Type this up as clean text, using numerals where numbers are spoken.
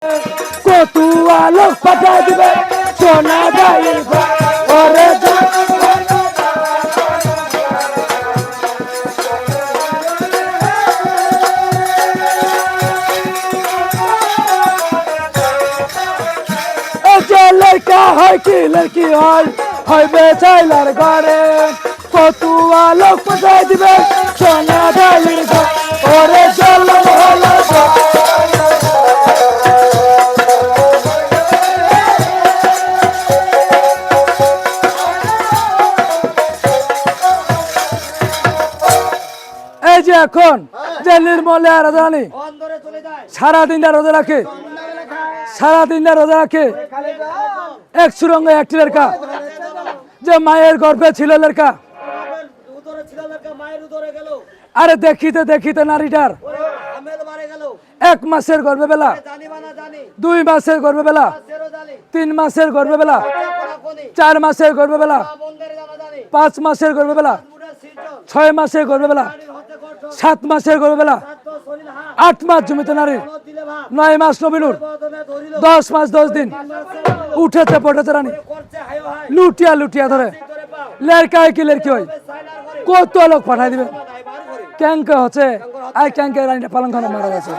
কতুয়া লোক পাঠায় দিবে সোনা গাই ওরে লড়কা হয় কি লড়কি হয় বেচাইলার ঘরে কতুয়া লোক পাঠায় দিবে সোনা গাই ওরে জল হলো এই যে এখন যে নির্মলে রাজধানী সারাদিনটা রোজা রাখে সারাদিনটা রোজা রাখে এক সুরঙ্গে একটি লড়কা যে মায়ের গর্ভে ছিল লড়কা আরে দেখিতে দেখিতে নারীটার 1 মাসের গর্ভে বেলা 2 মাসের গর্ভে বেলা 3 মাসের গর্ভে বেলা 4 মাসের গর্ভে বেলা 5 মাসের গর্ভে বেলা 6 মাসের গর্ভে বেলা 7 মাসের গর্ভে বেলা 8 মাস জমিতে নারী 9 মাস নবীনুর 10 মাস 10 দিন উঠেছে পড়েছে রানী লুটিয়া লুটিয়া ধরে লড়কায় কি লড়কি হয় কত লোক পাঠাই দিবে ক্যাঙ্কা হচ্ছে আর ক্যাঙ্কা রানীটা পালন খানা মারা গেছে।